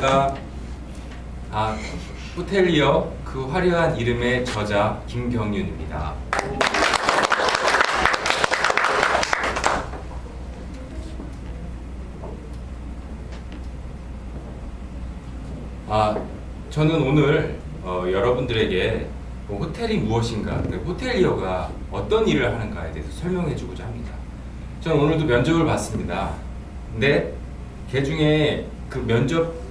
제가 호텔리어 그 화려한 이름의 저자 김경윤입니다. 저는 오늘 여러분들에게 호텔이 무엇인가, 호텔리어가 어떤 일을 하는가에 대해서 설명해 주고자 합니다. 저는 오늘도 면접을 봤습니다. 근데 그 중에 그 면접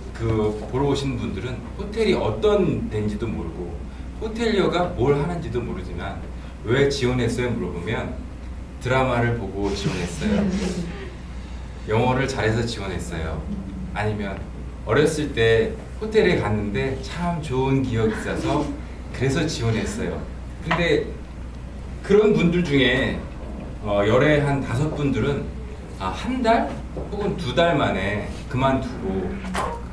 보러 오신 분들은 호텔이 어떤 데인지도 모르고 호텔리어가 뭘 하는지도 모르지만 왜 지원했어요? 물어보면 드라마를 보고 지원했어요. 영어를 잘해서 지원했어요. 아니면 어렸을 때 호텔에 갔는데 참 좋은 기억이 있어서 그래서 지원했어요. 근데 그런 분들 중에 열에 한 5분들은 한 달 혹은 2달 만에 그만두고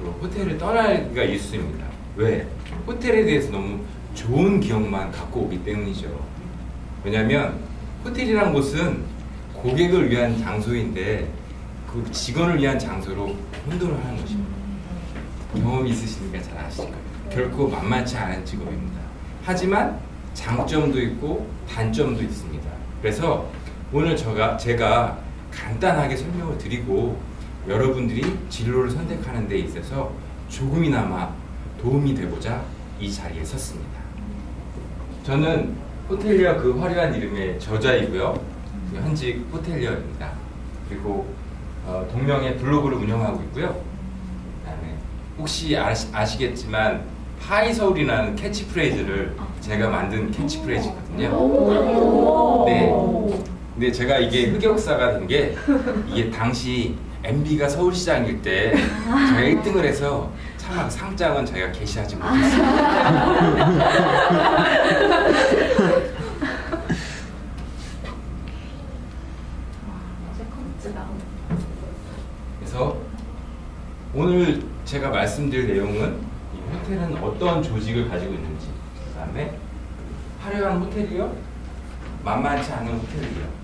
그 호텔을 떠나기가 일쑤입니다. 왜? 호텔에 대해서 너무 좋은 기억만 갖고 오기 때문이죠. 왜냐하면 호텔이란 곳은 고객을 위한 장소인데 그 직원을 위한 장소로 혼돈을 하는 것입니다. 경험이 있으시니까 잘 아실 거예요. 결코 만만치 않은 직업입니다. 하지만 장점도 있고 단점도 있습니다. 그래서 오늘 제가 간단하게 설명을 드리고 여러분들이 진로를 선택하는 데 있어서 조금이나마 도움이 되고자 이 자리에 섰습니다. 저는 호텔리어 그 화려한 이름의 저자이고요. 현직 호텔리어입니다. 그리고 동명의 블로그를 운영하고 있고요. 그다음에 혹시 아시겠지만 하이서울이라는 캐치프레이즈를 제가 만든 캐치프레이즈거든요. 네. 근데 제가 이게 흑역사가 된 게 이게 당시 MB가 서울시장일 때 제가 1등을 해서 참 상장은 저희가 게시하지 못했어요. 그래서 오늘 제가 말씀드릴 내용은 이 호텔은 어떤 조직을 가지고 있는지, 그 다음에 화려한 호텔이요, 만만치 않은 호텔이요,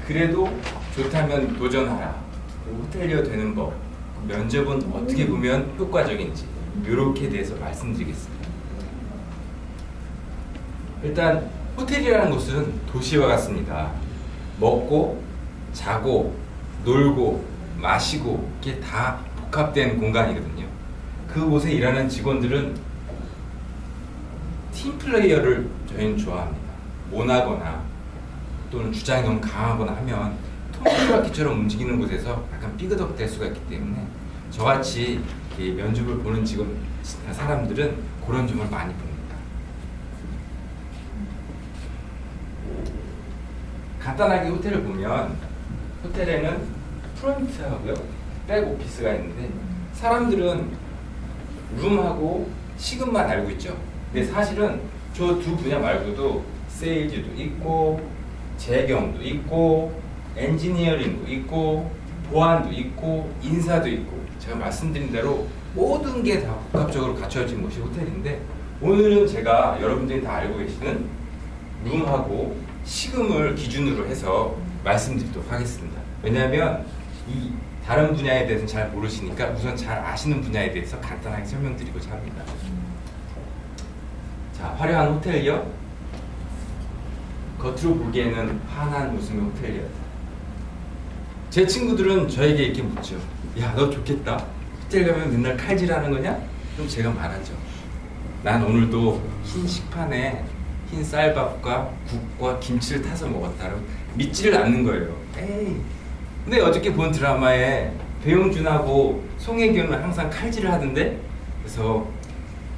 그래도 좋다면 도전하라, 그리고 호텔리어 되는 법, 면접은 어떻게 보면 효과적인지 이렇게 대해서 말씀드리겠습니다. 일단 호텔이라는 곳은 도시와 같습니다. 먹고 자고 놀고 마시고 이게 다 복합된 공간이거든요. 그곳에 일하는 직원들은 팀플레이어를 저희는 좋아합니다. 모나거나 또는 주장이 너무 강하거나 하면 통기바퀴처럼 움직이는 곳에서 약간 삐그덕될 수가 있기 때문에 저같이 면접을 보는 사람들은 그런 점을 많이 봅니다. 간단하게 호텔을 보면 호텔에는 프론트하고요, 백 오피스가 있는데 사람들은 룸하고 식음만 알고 있죠. 근데 사실은 저 두 분야 말고도 세일즈도 있고 재경도 있고 엔지니어링도 있고 보안도 있고 인사도 있고 제가 말씀드린 대로 모든 게 다 복합적으로 갖춰진 곳이 호텔인데 오늘은 제가 여러분들이 다 알고 계시는 룸하고 식음을 기준으로 해서 말씀드리도록 하겠습니다. 왜냐하면 이 다른 분야에 대해서는 잘 모르시니까 우선 잘 아시는 분야에 대해서 간단하게 설명드리고자 합니다. 자, 화려한 호텔이요. 겉으로 보기에는 환한 웃음의 호텔이었다. 제 친구들은 저에게 이렇게 묻죠. 야, 너 좋겠다. 호텔 가면 맨날 칼질하는 거냐? 그럼 제가 말하죠. 난 오늘도 흰 식판에 흰 쌀밥과 국과 김치를 타서 먹었다. 믿지를 않는 거예요. 에이. 근데 어저께 본 드라마에 배용준하고 송혜교는 항상 칼질을 하던데, 그래서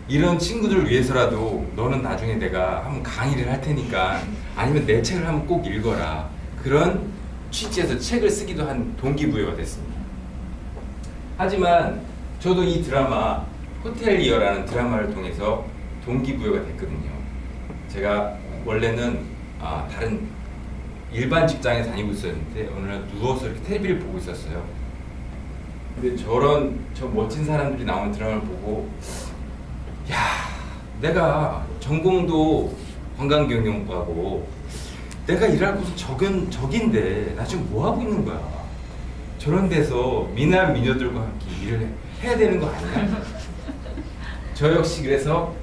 이런 친구들을 위해서라도 너는 나중에 내가 한번 강의를 할 테니까 아니면 내 책을 한번 꼭 읽어라, 그런 취지에서 책을 쓰기도 한 동기부여가 됐습니다. 하지만 저도 이 드라마 호텔리어라는 드라마를 통해서 동기부여가 됐거든요. 제가 원래는 다른 일반 직장에 다니고 있었는데 어느 날 누워서 이렇게 텔레비를 보고 있었어요. 근데 저 멋진 사람들이 나오는 드라마를 보고, 야, 내가 전공도 관광경영과고 내가 일할 곳은 저긴데 나 지금 뭐 하고 있는 거야. 저런 데서 미남 미녀들과 함께 일을 해야 되는 거 아니야? 저 역시 그래서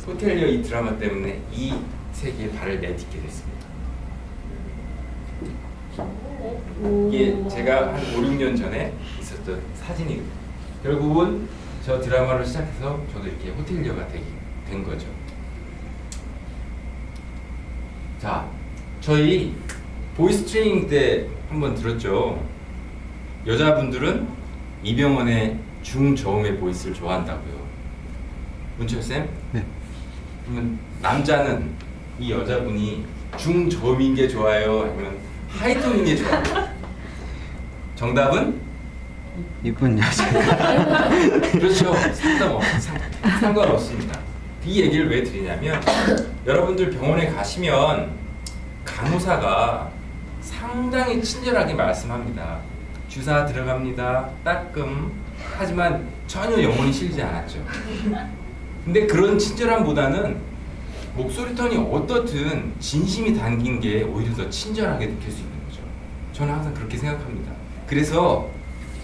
호텔리어 이 드라마 때문에 이 세계에 발을 내딛게 됐습니다. 이게 제가 한 5, 6년 전에 있었던 사진이거든요. 결국은 저 드라마를 시작해서 저도 이렇게 호텔리어가 된 거죠. 자, 저희 보이스 트레이닝 때 한번 들었죠. 여자분들은 이병헌의 중저음의 보이스를 좋아한다고요. 문철쌤? 네. 그러면 남자는 이 여자분이 중저음인 게 좋아요? 아니면 하이톤인 게 좋아요? 정답은? 이쁜 여자가. 그렇죠. 상관없습니다. 이 얘기를 왜 드리냐면 여러분들 병원에 가시면 간호사가 상당히 친절하게 말씀합니다. 주사 들어갑니다. 따끔. 하지만 전혀 영혼이 실리지 않았죠. 근데 그런 친절함보다는 목소리 톤이 어떻든 진심이 담긴 게 오히려 더 친절하게 느낄 수 있는 거죠. 저는 항상 그렇게 생각합니다. 그래서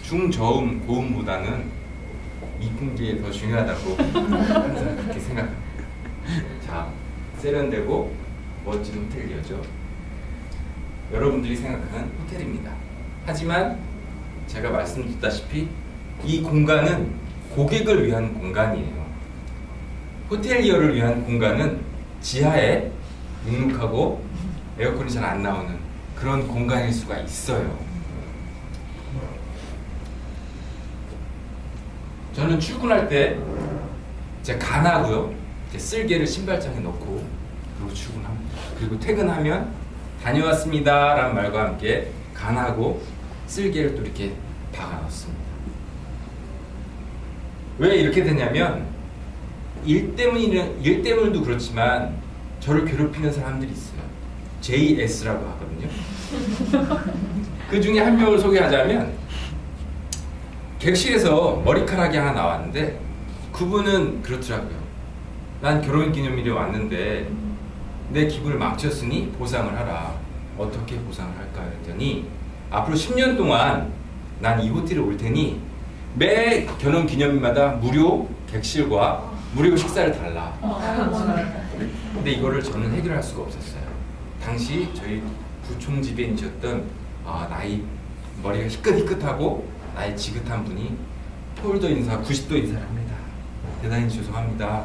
중저음, 고음보다는 이쁜 게 더 중요하다고 항상 그렇게 생각합니다. 자, 세련되고 멋진 호텔리어죠. 여러분들이 생각하는 호텔입니다. 하지만 제가 말씀드렸다시피 이 공간은 고객을 위한 공간이에요. 호텔리어를 위한 공간은 지하에 눅눅하고 에어컨이 잘 안 나오는 그런 공간일 수가 있어요. 저는 출근할 때 제가 간하고요. 쓸개를 신발장에 넣고 그리고 출근합니다. 그리고 퇴근하면 다녀왔습니다 라는 말과 함께 간하고 쓸개를 또 이렇게 박아 넣습니다. 왜 이렇게 되냐면 일 때문도 그렇지만 저를 괴롭히는 사람들이 있어요. JS라고 하거든요. 그 중에 한 명을 소개하자면 객실에서 머리카락이 하나 나왔는데 그분은 그렇더라고요. 난 결혼기념일에 왔는데 내 기분을 망쳤으니 보상을 하라. 어떻게 보상을 할까 했더니 앞으로 10년 동안 난 이 호텔에 올 테니 매 결혼기념일마다 무료 객실과 무료 식사를 달라. 근데 이거를 저는 해결할 수가 없었어요. 당시 저희 부총지배인이셨던 나이 머리가 희끗희끗하고 나이 지긋한 분이 폴더 인사 90도 인사를 합니다. 대단히 죄송합니다.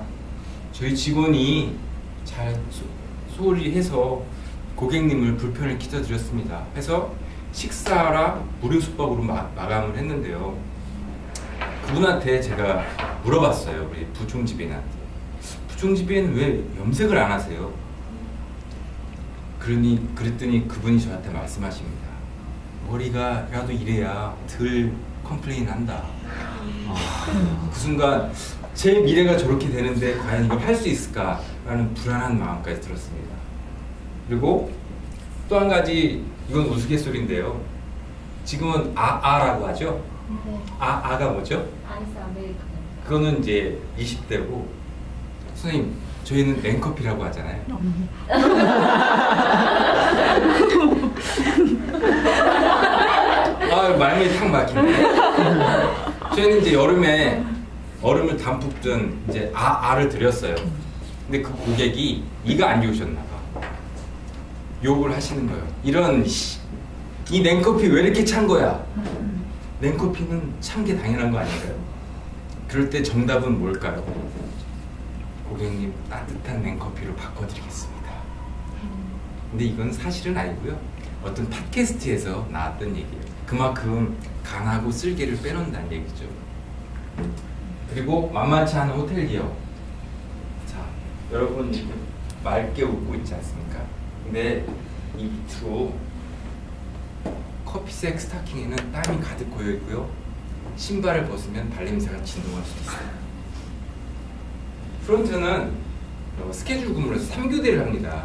저희 직원이 잘 소홀히 해서 고객님을 불편을 끼쳐드렸습니다. 해서 식사라 무료 숙박으로 마감을 했는데요. 그분한테 제가 물어봤어요. 우리 부총지배인한테. 부총지배인은 왜 염색을 안 하세요? 그랬더니 그분이 저한테 말씀하십니다. 머리가라도 이래야 덜 컴플레인 한다. 그 순간 제 미래가 저렇게 되는데 과연 이걸 할 수 있을까라는 불안한 마음까지 들었습니다. 그리고 또 한 가지, 이건 우스갯소리인데요. 지금은 아라고 하죠? 네. 아가 뭐죠? 아이스 아메리카노. 그거는 이제 20대고 선생님 저희는 냉커피라고 하잖아요. 말문이 탁 막히네. 저희는 이제 여름에 얼음을 담뿍 든 이제 알을 드렸어요. 근데 그 고객이 이가 안 좋으셨나 봐. 욕을 하시는 거예요. 이런 이 냉커피 왜 이렇게 찬 거야? 냉커피는 찬 게 당연한 거 아닌가요? 그럴 때 정답은 뭘까요? 고객님 따뜻한 냉커피로 바꿔드리겠습니다. 근데 이건 사실은 아니고요. 어떤 팟캐스트에서 나왔던 얘기예요. 그만큼 간하고 쓸개를 빼놓는다는 얘기죠. 그리고 만만치 않은 호텔리어. 자, 여러분 지금 맑게 웃고 있지 않습니까? 근데 이 밑으로 커피색 스타킹에는 땀이 가득 고여 있고요. 신발을 벗으면 발냄새가 진동할 수도 있어요. 프론트는 스케줄 근무를 해서 3교대를 합니다.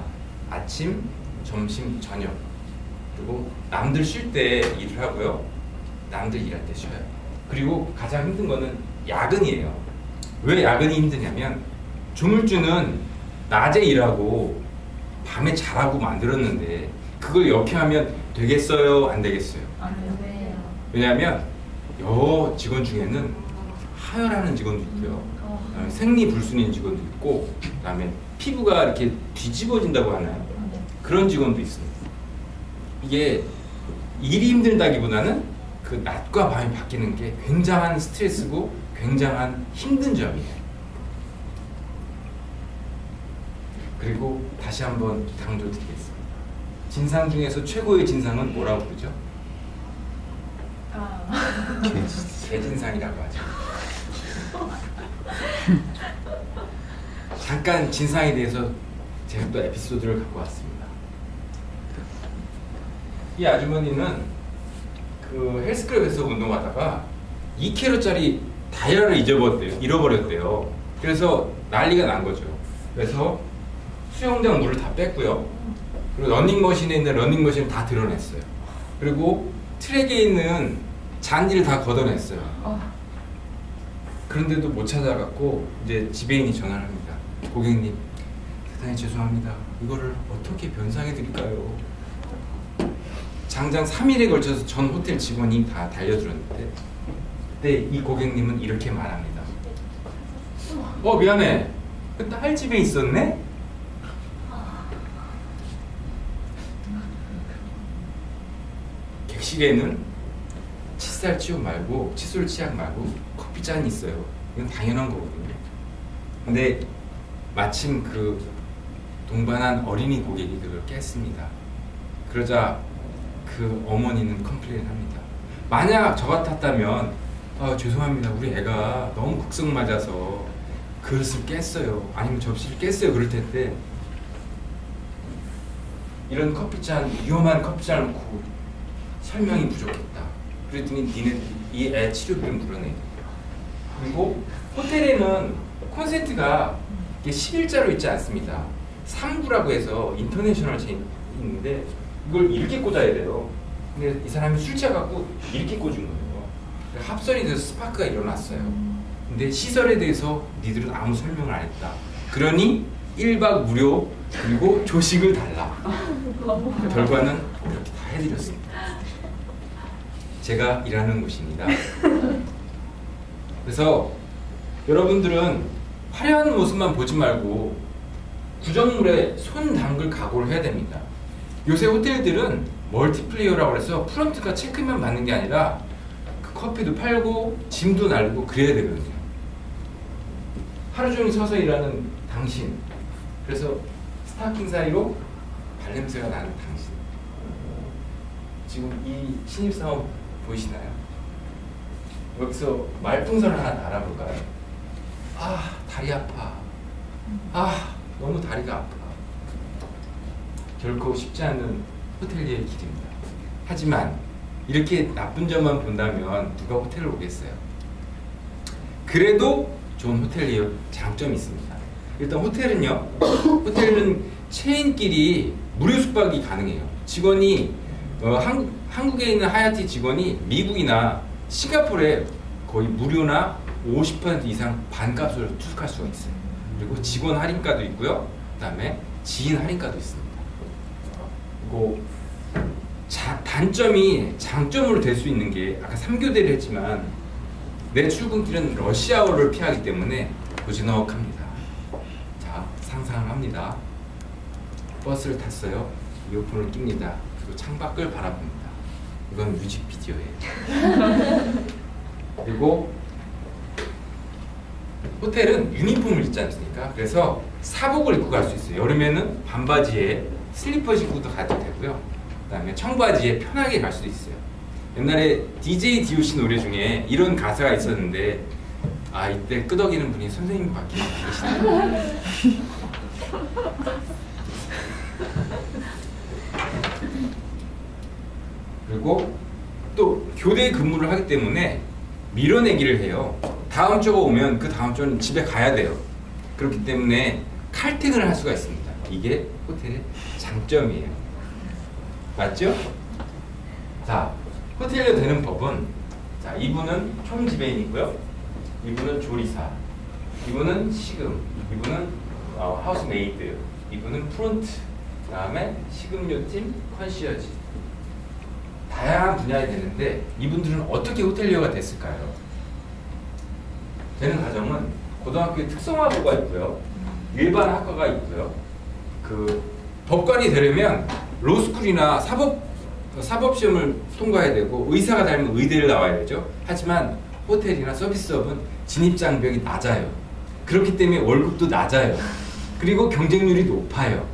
아침, 점심, 저녁. 그리고 남들 쉴 때 일을 하고요. 남들 일할 때 쉬어요. 그리고 가장 힘든 거는 야근이에요. 왜 야근이 힘드냐면 조물주는 낮에 일하고 밤에 자라고 만들었는데 그걸 역행하면 되겠어요? 안 되겠어요? 안 돼요. 왜냐하면 여 직원 중에는 하혈하는 직원도 있고요. 그다음에 생리불순인 직원도 있고, 그다음에 피부가 이렇게 뒤집어진다고 하나요? 그런 직원도 있습니다. 이게 일이 힘들다기보다는 그 낮과 밤이 바뀌는 게 굉장한 스트레스고 굉장한 힘든 점이에요. 그리고 다시 한번 강조드리겠습니다. 진상 중에서 최고의 진상은 뭐라고 부르죠? 개진상이라고 하죠. 잠깐 진상에 대해서 제가 또 에피소드를 갖고 왔습니다. 이 아주머니는 그 헬스클럽에서 운동하다가 2kg짜리 다이아를 잃어버렸대요. 그래서 난리가 난 거죠. 그래서 수영장 물을 다 뺐고요. 그리고 러닝머신에 있는 러닝머신을 다 드러냈어요. 그리고 트랙에 있는 잔디를 다 걷어냈어요. 그런데도 못 찾아갖고 이제 지배인이 전화를 합니다. 고객님, 대단히 죄송합니다. 이거를 어떻게 변상해 드릴까요? 장장 3일에 걸쳐서 전 호텔 직원이 다 달려들었는데, 그때 이 고객님은 이렇게 말합니다. 미안해. 그 딸 집에 있었네? 객실에는 칫솔 치약 말고 커피 잔이 있어요. 이건 당연한 거거든요. 근데 마침 그 동반한 어린이 고객이 그걸 깼습니다. 그러자 그 어머니는 컴플레인 합니다. 만약 저 같았다면 죄송합니다. 우리 애가 너무 극성 맞아서 그릇을 깼어요. 아니면 접시를 깼어요. 그럴 텐데 이런 커피잔, 위험한 커피잔을 놓고 설명이 부족했다. 그랬더니 니네 이 애 치료비를 물어내. 그리고 호텔에는 콘센트가 이게 11자로 있지 않습니다. 3구라고 해서 인터내셔널 체인이 있는데 이걸 이렇게 꽂아야 돼요. 근데 이 사람이 술 취해갖고 이렇게 꽂은 거예요. 합선이 돼서 스파크가 일어났어요. 근데 시설에 대해서 니들은 아무 설명을 안 했다. 그러니 1박 무료 그리고 조식을 달라. 결과는 이렇게 다 해드렸습니다. 제가 일하는 곳입니다. 그래서 여러분들은 화려한 모습만 보지 말고 구정물에 손 담글 각오를 해야 됩니다. 요새 호텔들은 멀티플레이어라고 해서 프런트가 체크만 받는 게 아니라 그 커피도 팔고 짐도 날리고 그래야 되거든요. 하루 종일 서서 일하는 당신, 그래서 스타킹 사이로 발냄새가 나는 당신, 지금 이 신입사원 보이시나요? 여기서 말풍선 하나 알아볼까요? 다리 아파. 너무 다리가 아파. 결코 쉽지 않은 호텔리의 길입니다. 하지만 이렇게 나쁜 점만 본다면 누가 호텔을 오겠어요? 그래도 좋은 호텔리의 장점이 있습니다. 일단 호텔은 체인끼리 무료 숙박이 가능해요. 직원이 한국에 있는 하얏트 직원이 미국이나 싱가포르에 거의 무료나 50% 이상 반값으로 투숙할 수가 있어요. 그리고 직원 할인가도 있고요. 그 다음에 지인 할인가도 있습니다. 그리고 단점이 장점으로 될 수 있는 게 아까 3교대를 했지만 내 출근길은 러시아워를 피하기 때문에 고즈넉합니다. 자, 상상을 합니다. 버스를 탔어요. 이어폰을 낍니다. 그리고 창밖을 바라봅니다. 이건 뮤직비디오예요. 그리고 호텔은 유니폼을 입지 않습니까? 그래서 사복을 입고 갈 수 있어요. 여름에는 반바지에 슬리퍼 신고도 가도 되고요. 그 다음에 청바지에 편하게 갈 수도 있어요. 옛날에 DJ DOC 노래 중에 이런 가사가 있었는데 이때 끄덕이는 분이 선생님밖에 안 계시네요. 그리고 또 교대 근무를 하기 때문에 밀어내기를 해요. 다음 주가 오면 그 다음 주는 집에 가야 돼요. 그렇기 때문에 칼퇴근을 할 수가 있습니다. 이게 호텔의 장점이에요. 맞죠? 자, 호텔리어 되는 법은, 자, 이분은 총지배인이고요. 이분은 조리사, 이분은 식음, 이분은 하우스메이드, 이분은 프론트, 그 다음에 식음료팀, 컨시어지. 다양한 분야에 되는데 이분들은 어떻게 호텔리어가 됐을까요? 되는 과정은 고등학교에 특성화고가 있고요. 일반 학과가 있고요. 그 법관이 되려면 로스쿨이나 사법 시험을 통과해야 되고 의사가 되려면 의대를 나와야 되죠. 하지만 호텔이나 서비스업은 진입 장벽이 낮아요. 그렇기 때문에 월급도 낮아요. 그리고 경쟁률이 높아요.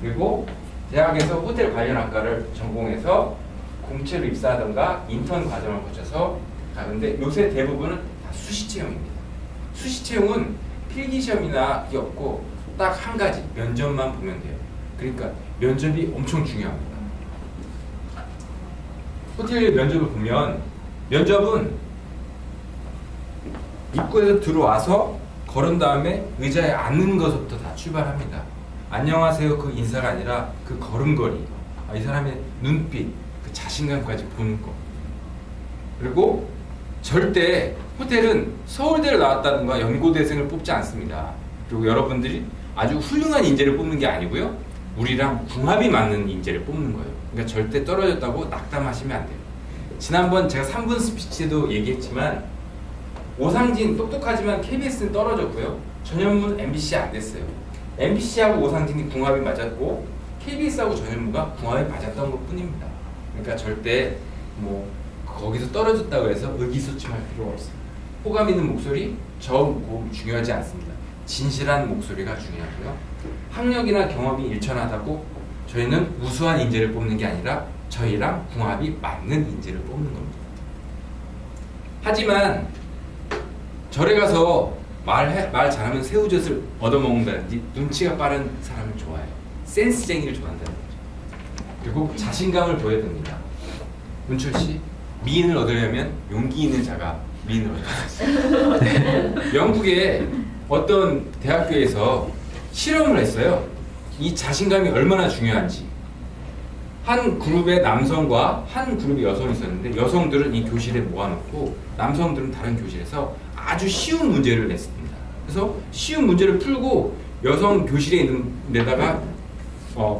그리고 대학에서 호텔 관련 학과를 전공해서 공채로 입사하던가 인턴 과정을 거쳐서 가는데 요새 대부분은 다 수시 채용입니다. 수시 채용은 필기 시험이나 그게 없고 딱 한 가지 면접만 보면 돼요. 그러니까 면접이 엄청 중요합니다. 호텔 면접을 보면 면접은 입구에서 들어와서 걸은 다음에 의자에 앉는 것부터 다 출발합니다. 안녕하세요 그 인사가 아니라 그 걸음걸이, 이 사람의 눈빛, 그 자신감까지 보는 거. 그리고 절대 호텔은 서울대를 나왔다든가 연고대생을 뽑지 않습니다. 그리고 여러분들이 아주 훌륭한 인재를 뽑는 게 아니고요, 우리랑 궁합이 맞는 인재를 뽑는 거예요. 그러니까 절대 떨어졌다고 낙담하시면 안 돼요. 지난번 제가 3분 스피치에도 얘기했지만 오상진 똑똑하지만 KBS는 떨어졌고요, 전현무는 MBC 안 됐어요. MBC하고 오상진이 궁합이 맞았고 KBS하고 전현무가 궁합이 맞았던 것 뿐입니다. 그러니까 절대 뭐 거기서 떨어졌다고 해서 의기소침할 필요가 없어요. 호감 있는 목소리, 저음, 고음 중요하지 않습니다. 진실한 목소리가 중요하고요. 학력이나 경험이 일천하다고 저희는 우수한 인재를 뽑는 게 아니라 저희랑 궁합이 맞는 인재를 뽑는 겁니다. 하지만 절에 가서 말 잘하면 새우젓을 얻어먹는다든지 눈치가 빠른 사람을 좋아해요. 센스쟁이를 좋아한다는 거죠. 그리고 자신감을 보여야 됩니다. 문철 씨, 미인을 얻으려면 용기 있는 자가 미인을 얻을 수 있어요. 영국의 어떤 대학교에서 실험을 했어요. 이 자신감이 얼마나 중요한지. 한 그룹의 남성과 한 그룹의 여성이 있었는데 여성들은 이 교실에 모아놓고 남성들은 다른 교실에서 아주 쉬운 문제를 냈습니다. 그래서 쉬운 문제를 풀고 여성 교실에 있는 데다가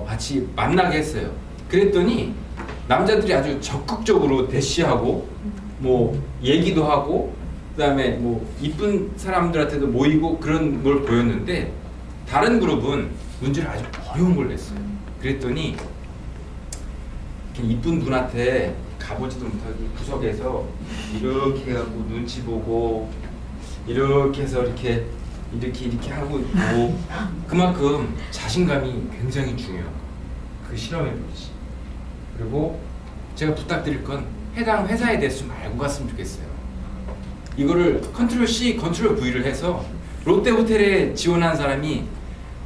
같이 만나게 했어요. 그랬더니 남자들이 아주 적극적으로 대시하고 뭐 얘기도 하고 그다음에 뭐 이쁜 사람들한테도 모이고 그런 걸 보였는데 다른 그룹은 문제를 아주 어려운 걸 냈어요. 그랬더니 이쁜 분한테 가보지도 못하고 구석에서 이렇게 해갖고 눈치 보고 이렇게 해서 이렇게 하고 있고 그만큼 자신감이 굉장히 중요한 거예요. 그 실험해 보지. 그리고 제가 부탁드릴 건 해당 회사에 대해서 좀 알고 갔으면 좋겠어요. 이거를 컨트롤 C, 컨트롤 V를 해서 롯데 호텔에 지원한 사람이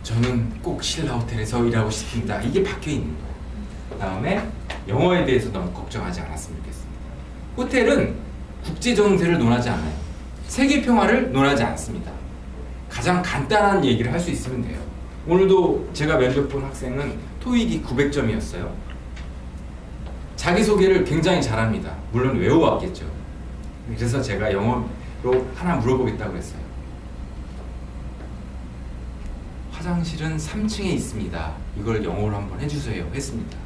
저는 꼭 신라 호텔에서 일하고 싶습니다. 이게 박혀 있는 거예요. 다음에 영어에 대해서 너무 걱정하지 않았으면 좋겠습니다. 호텔은 국제 정세를 논하지 않아요. 세계 평화를 논하지 않습니다. 가장 간단한 얘기를 할 수 있으면 돼요. 오늘도 제가 면접 본 학생은 토익이 900점이었어요. 자기소개를 굉장히 잘합니다. 물론 외워왔겠죠. 그래서 제가 영어로 하나 물어보겠다고 했어요. 화장실은 3층에 있습니다. 이걸 영어로 한번 해주세요. 했습니다.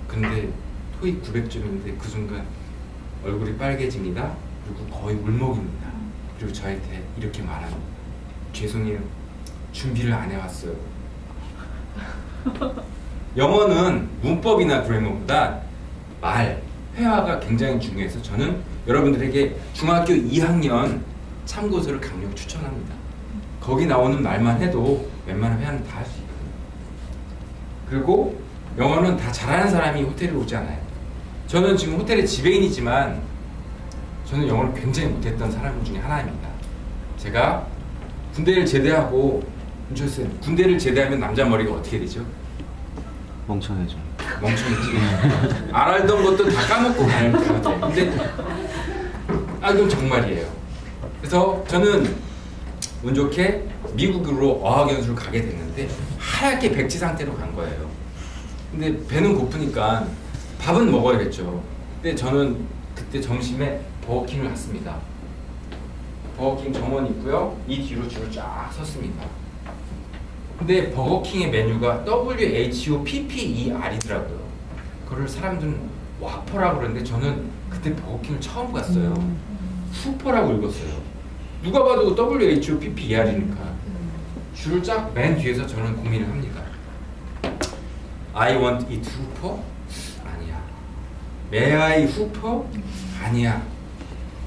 근데 토익 900점인데 그 순간 얼굴이 빨개집니다. 그리고 거의 울먹입니다. 그리고 저한테 이렇게 말합니다. 죄송해요. 준비를 안 해왔어요. 영어는 문법이나 그래머보다 말, 회화가 굉장히 중요해서 저는 여러분들에게 중학교 2학년 참고서를 강력 추천합니다. 거기 나오는 말만 해도 웬만한 회화는 다 할 수 있거든요. 그리고 영어는 다 잘하는 사람이 호텔에 오지 않아요. 저는 지금 호텔의 지배인이지만 저는 영어를 굉장히 못했던 사람 중에 하나입니다. 제가 군대를 제대하고 문철쌤, 군대를 제대하면 남자 머리가 어떻게 되죠? 멍청해져. 멍청했지. 알았던 것도 다 까먹고 가는 거예요. 근데 그건 정말이에요. 그래서 저는 운 좋게 미국으로 어학연수를 가게 됐는데 하얗게 백지 상태로 간 거예요. 근데 배는 고프니까 밥은 먹어야겠죠. 근데 저는 그때 점심에 버거킹을 갔습니다. 버거킹 정원 있고요. 이 뒤로 줄을 쫙 섰습니다. 근데 버거킹의 메뉴가 WHOPPER이더라고요. 그걸 사람들은 와퍼라고 그러는데 저는 그때 버거킹을 처음 갔어요. 후퍼라고 읽었어요. 누가 봐도 WHOPPER이니까 줄을 쫙 맨 뒤에서 저는 고민을 합니다. I want it 후퍼? 아니야. May I 후퍼? 아니야.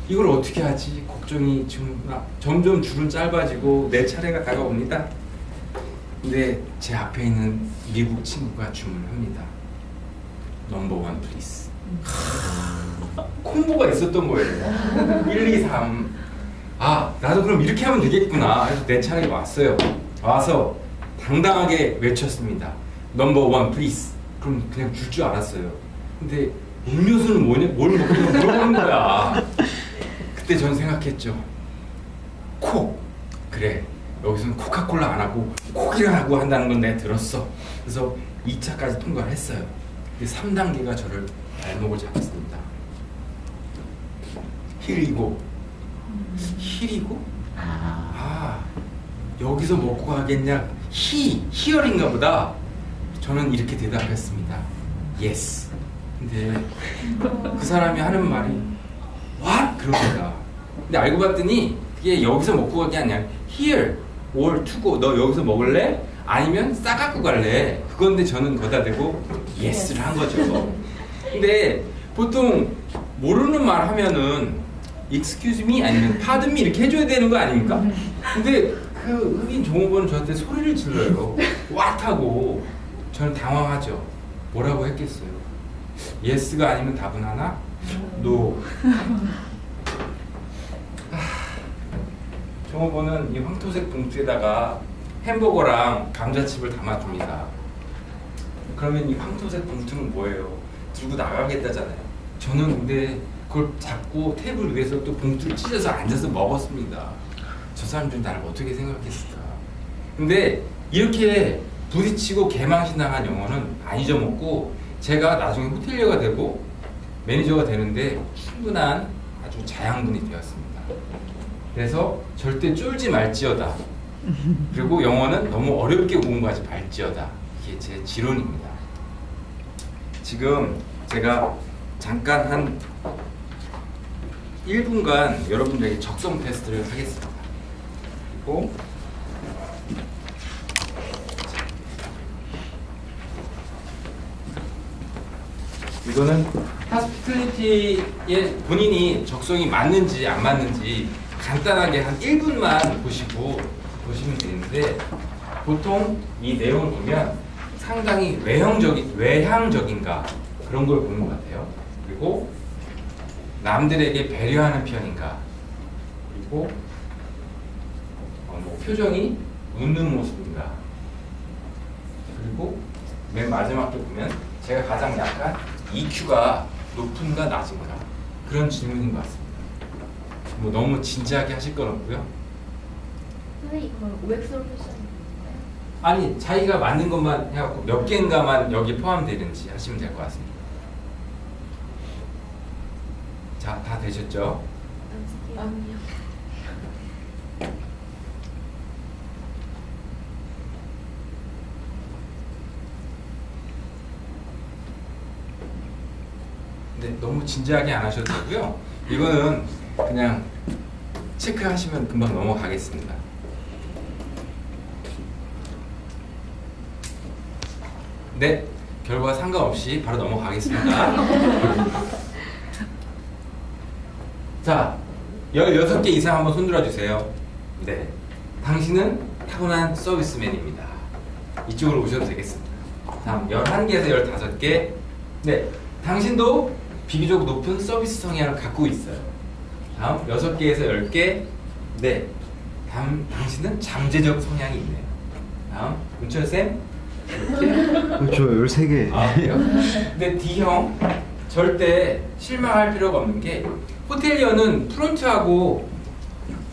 이걸 어떻게 하지? 걱정이 지금 점점 줄은 짧아지고 내 차례가 다가옵니다. 근데 제 앞에 있는 미국 친구가 주문합니다. 넘버 원 플리즈. 콤보가 있었던 거예요. 1, 2, 3. 아, 나도 그럼 이렇게 하면 되겠구나. 그래서 내 차례가 왔어요. 와서 당당하게 외쳤습니다. 넘버 원 플리즈. 그럼 그냥 줄 줄 알았어요. 근데 음료수는 뭐냐? 뭘 먹냐고 물어보는 거야. 그때 전 생각했죠. 콕. 그래. 여기서는 코카콜라 안 하고 콕이라고 한다는 건 내가 들었어. 그래서 2차까지 통과를 했어요. 3단계가 저를 발목을 잡았습니다. 힐이고 힐이고? 아, 여기서 먹고 가겠냐? 히어링가 보다. 저는 이렇게 대답했습니다. Yes. 근데 그 사람이 하는 말이 What? 그럽니다. 근데 알고 봤더니 그게 여기서 먹고 가게 아니야. Here or to go. 너 여기서 먹을래? 아니면 싸갖고 갈래? 그건데 저는 거기다 대고 Yes를 한 거죠. 근데 보통 모르는 말 하면은 Excuse me 아니면 Pardon me 이렇게 해줘야 되는 거 아닙니까? 근데 그 흑인 종업원은 저한테 소리를 질러요. What 하고. 저는 당황하죠. 뭐라고 했겠어요? Yes가 아니면 답은 하나? No. 종업원은 이 황토색 봉투에다가 햄버거랑 감자칩을 담아줍니다. 그러면 이 황토색 봉투는 뭐예요? 들고 나가겠다잖아요. 저는 근데 그걸 잡고 테이블 위에서 또 봉투를 찢어서 앉아서 먹었습니다. 저 사람들은 나를 어떻게 생각했을까? 근데 이렇게 부딪히고 개망신당한 영어는 안 잊어먹고 제가 나중에 호텔리어가 되고 매니저가 되는데 충분한 아주 자양분이 되었습니다. 그래서 절대 쫄지 말지어다. 그리고 영어는 너무 어렵게 공부하지 말지어다. 이게 제 지론입니다. 지금 제가 잠깐 한 1분간 여러분들에게 적성 테스트를 하겠습니다. 그리고 이거는 하스피탈리티에 본인이 적성이 맞는지 안 맞는지 간단하게 한 1분만 보시고 보시면 되는데 보통 이 내용을 보면 상당히 외향적인가 그런 걸 보는 것 같아요. 그리고 남들에게 배려하는 편인가 그리고 뭐 표정이 웃는 모습인가 그리고 맨 마지막에 보면 제가 가장 약간 EQ가 높은가 낮은가 그런 질문인 것 같습니다. 뭐 너무 진지하게 하실 건 없고요. 선생님 그럼 OX로 표시하는 건가요? 아니 자기가 맞는 것만 해갖고 몇 개인가만 여기 포함되는지 하시면 될 것 같습니다. 자, 다 되셨죠? 아니요. 근데 너무 진지하게 안 하셔도 되고요. 이거는 그냥 체크하시면 금방 넘어가겠습니다. 네, 결과 상관없이 바로 넘어가겠습니다. 자, 16개 이상 한번 손들어 주세요. 네, 당신은 타고난 서비스맨입니다. 이쪽으로 오셔도 되겠습니다. 다음 11개에서 15개. 네, 당신도 비교적 높은 서비스 성향을 갖고 있어요. 다음 6개에서 10개. 네, 다음 당신은 잠재적 성향이 있네요. 다음 문철쌤 이렇게. 저 13개. 아, 그래요? 근데 D형 절대 실망할 필요가 없는 게 호텔리어는 프론트하고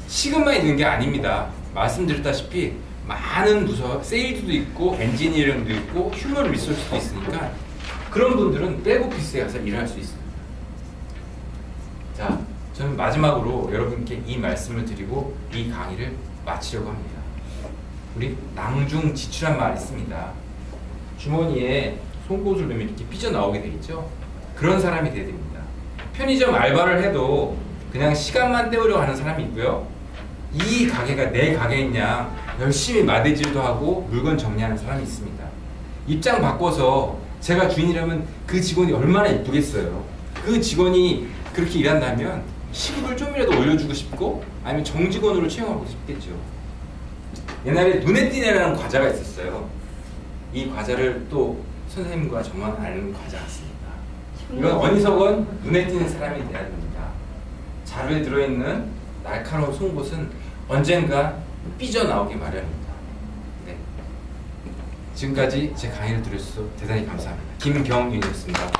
시급만 있는 게 아닙니다. 말씀드렸다시피 많은 부서, 세일즈도 있고 엔지니어링도 있고 휴먼 리소스도 있으니까 그런 분들은 백오피스에 가서 일할 수 있습니다. 자, 저는 마지막으로 여러분께 이 말씀을 드리고 이 강의를 마치려고 합니다. 우리 낭중지출한 말이 있습니다. 주머니에 송곳을 넣으면 이렇게 삐져나오게 되겠죠. 그런 사람이 돼야 됩니다. 편의점 알바를 해도 그냥 시간만 때우려고 하는 사람이 있고요. 이 가게가 내 가게인 양 열심히 마대질도 하고 물건 정리하는 사람이 있습니다. 입장 바꿔서 제가 주인이라면 그 직원이 얼마나 이쁘겠어요. 그 직원이 그렇게 일한다면 시급을 좀이라도 올려주고 싶고 아니면 정직원으로 채용하고 싶겠죠. 옛날에 눈에 띄네라는 과자가 있었어요. 이 과자를 또 선생님과 저만 아는 과자 같습니다. 이건 어리석은 눈에 띄는 사람이 돼야 됩니다. 자루에 들어있는 날카로운 송곳은 언젠가 삐져나오기 마련입니다. 네. 지금까지 제 강의를 들으셔서 대단히 감사합니다. 김경윤이었습니다.